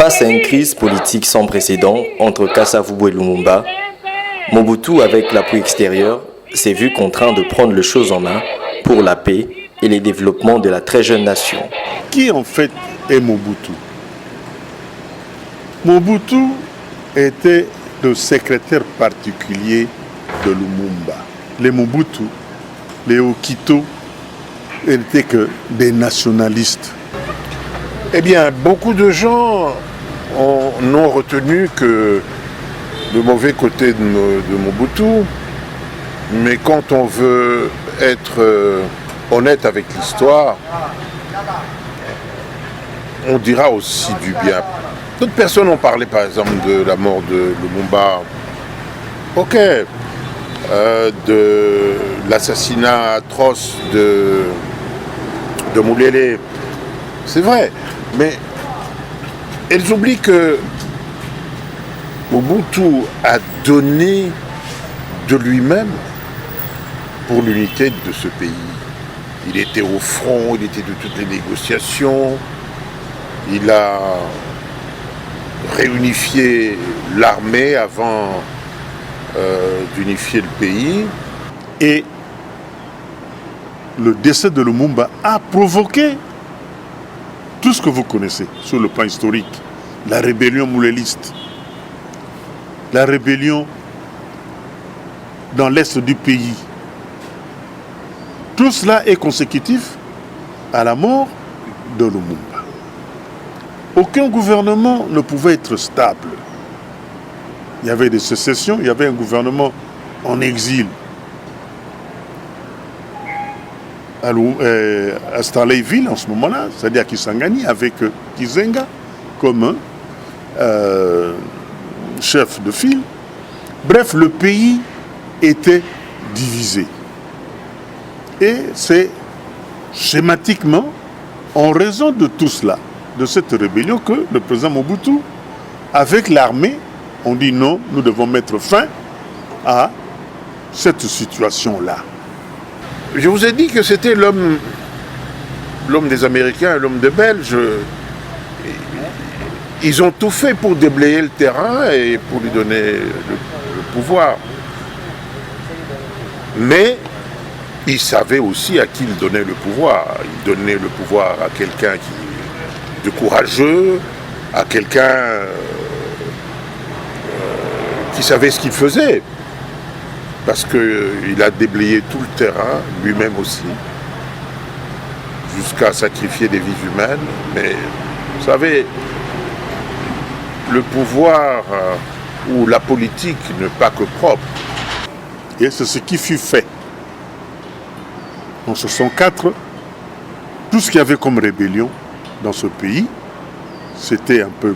Face à une crise politique sans précédent entre Kasavubu et Lumumba, Mobutu, avec l'appui extérieur, s'est vu contraint de prendre les choses en main pour la paix et le développement de la très jeune nation. Qui en fait est Mobutu? Mobutu était le secrétaire particulier de Lumumba. Les Mobutu, les Okito, n'étaient que des nationalistes. Eh bien, beaucoup de gens n'ont retenu que le mauvais côté de Mobutu, mais quand on veut être honnête avec l'histoire, on dira aussi du bien. D'autres personnes ont parlé par exemple de la mort de Lumumba, ok, de l'assassinat atroce de Moulele, c'est vrai, mais elles oublient que Mobutu a donné de lui-même pour l'unité de ce pays. Il était au front, il était de toutes les négociations, il a réunifié l'armée avant d'unifier le pays. Et le décès de Lumumba a provoqué tout ce que vous connaissez sur le plan historique. La rébellion mouléliste, la rébellion dans l'est du pays. Tout cela est consécutif à la mort de Lumumba. Aucun gouvernement ne pouvait être stable. Il y avait des sécessions, il y avait un gouvernement en exil à Stanleyville en ce moment-là, c'est-à-dire à Kisangani, avec Kizenga comme chef de file. Bref, le pays était divisé. Et c'est schématiquement en raison de tout cela, de cette rébellion, que le président Mobutu, avec l'armée, on dit non, nous devons mettre fin à cette situation-là. Je vous ai dit que c'était l'homme des Américains et l'homme des Belges. Ils ont tout fait pour déblayer le terrain et pour lui donner le pouvoir. Mais ils savaient aussi à qui ils donnaient le pouvoir. Ils donnaient le pouvoir à quelqu'un de courageux, à quelqu'un qui savait ce qu'il faisait. Parce qu'il a déblayé tout le terrain, lui-même aussi, jusqu'à sacrifier des vies humaines. Mais vous savez, le pouvoir ou la politique n'est pas que propre. Et c'est ce qui fut fait. En 1964, tout ce qu'il y avait comme rébellion dans ce pays, c'était un peu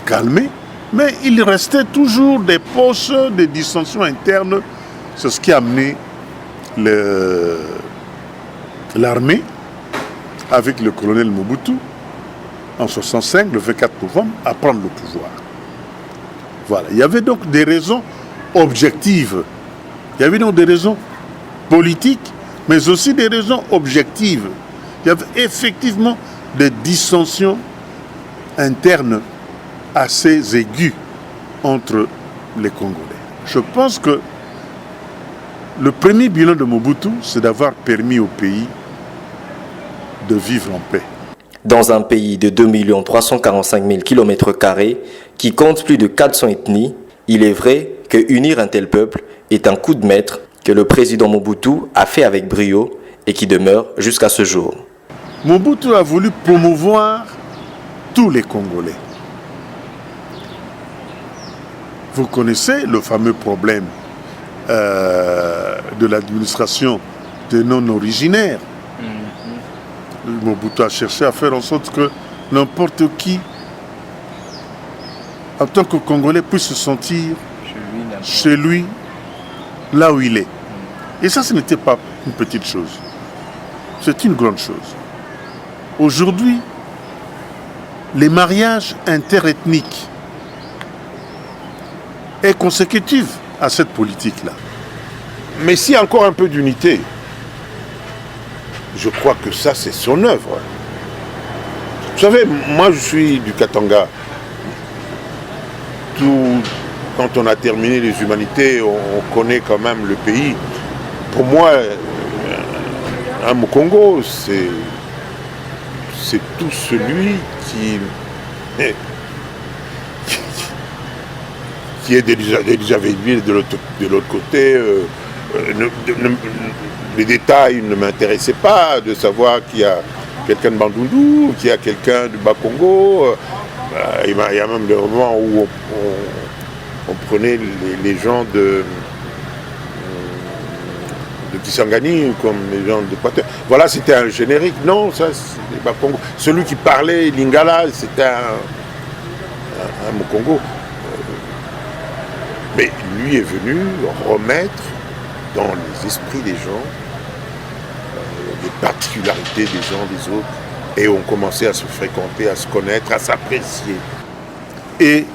calmé, mais il restait toujours des poches, des dissensions internes. C'est ce qui a amené l'armée, avec le colonel Mobutu, en 1965, le 24 novembre, à prendre le pouvoir. Voilà. Il y avait donc des raisons objectives. Il y avait donc des raisons politiques, mais aussi des raisons objectives. Il y avait effectivement des dissensions internes assez aiguës entre les Congolais. Je pense que le premier bilan de Mobutu, c'est d'avoir permis au pays de vivre en paix. Dans un pays de 2 345 000 km² qui compte plus de 400 ethnies, il est vrai que unir un tel peuple est un coup de maître que le président Mobutu a fait avec brio et qui demeure jusqu'à ce jour. Mobutu a voulu promouvoir tous les Congolais. Vous connaissez le fameux problème de l'administration des non-originaires. Mobutu a cherché à faire en sorte que n'importe qui, en tant que Congolais, puisse se sentir chez lui, là où il est. Et ça, ce n'était pas une petite chose. C'est une grande chose. Aujourd'hui, les mariages interethniques est consécutif à cette politique-là. Mais s'il y a encore un peu d'unité, je crois que ça, c'est son œuvre. Vous savez, moi, je suis du Katanga. quand on a terminé les humanités, on connaît quand même le pays. Pour moi, Mokongo, c'est tout celui qui est déjà vécu de l'autre côté. Les détails ne m'intéressaient pas, de savoir qu'il y a quelqu'un de Bandundu, qu'il y a quelqu'un du Bas-Congo. Il y a même des moments où on prenait les gens de Kisangani, comme les gens d'Équateur. Voilà, c'était un générique. Non, ça, c'est les Bas-Congo. Celui qui parlait Lingala, c'était un Mokongo. Mais lui est venu remettre dans les esprits des gens les particularités des gens, des autres. Et on commençait à se fréquenter, à se connaître, à s'apprécier. Et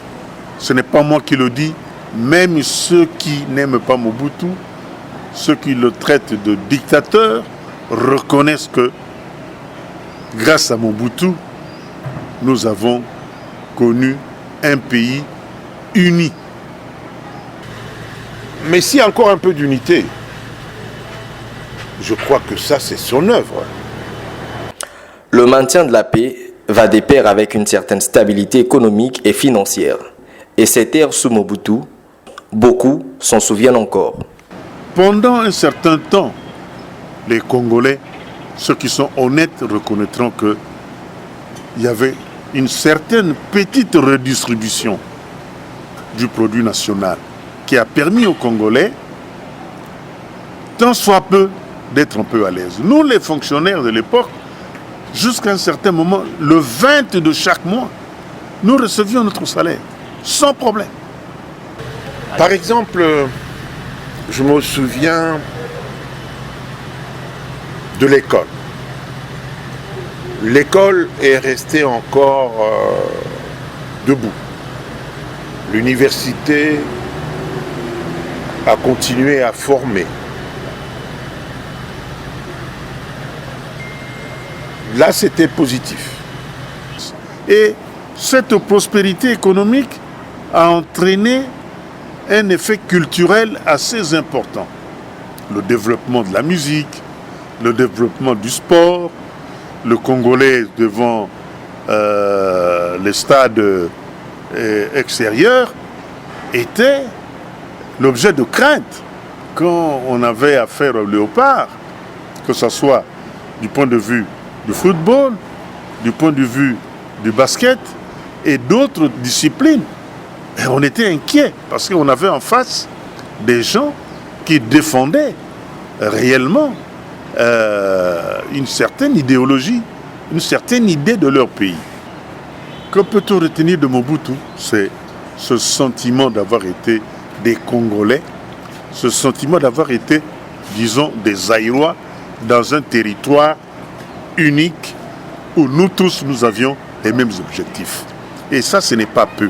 ce n'est pas moi qui le dis, même ceux qui n'aiment pas Mobutu, ceux qui le traitent de dictateur, reconnaissent que grâce à Mobutu, nous avons connu un pays uni. Mais s'il y a encore un peu d'unité, je crois que ça, c'est son œuvre. Le maintien de la paix va de pair avec une certaine stabilité économique et financière. Et cette ère sous Mobutu, beaucoup s'en souviennent encore. Pendant un certain temps, les Congolais, ceux qui sont honnêtes, reconnaîtront qu'il y avait une certaine petite redistribution du produit national qui a permis aux Congolais, tant soit peu, d'être un peu à l'aise. Nous, les fonctionnaires de l'époque, jusqu'à un certain moment, le 20 de chaque mois, nous recevions notre salaire, sans problème. Par exemple, je me souviens de l'école. L'école est restée encore debout. L'université a continué à former. Là, c'était positif. Et cette prospérité économique a entraîné un effet culturel assez important. Le développement de la musique, le développement du sport, le Congolais devant les stades extérieurs était l'objet de crainte quand on avait affaire au léopard, que ce soit du point de vue du football, du point de vue du basket et d'autres disciplines. Et on était inquiet parce qu'on avait en face des gens qui défendaient réellement une certaine idéologie, une certaine idée de leur pays. Que peut-on retenir de Mobutu? C'est ce sentiment d'avoir été des Congolais, ce sentiment d'avoir été, disons, des Zaïrois dans un territoire unique où nous tous, nous avions les mêmes objectifs. Et ça, ce n'est pas peu.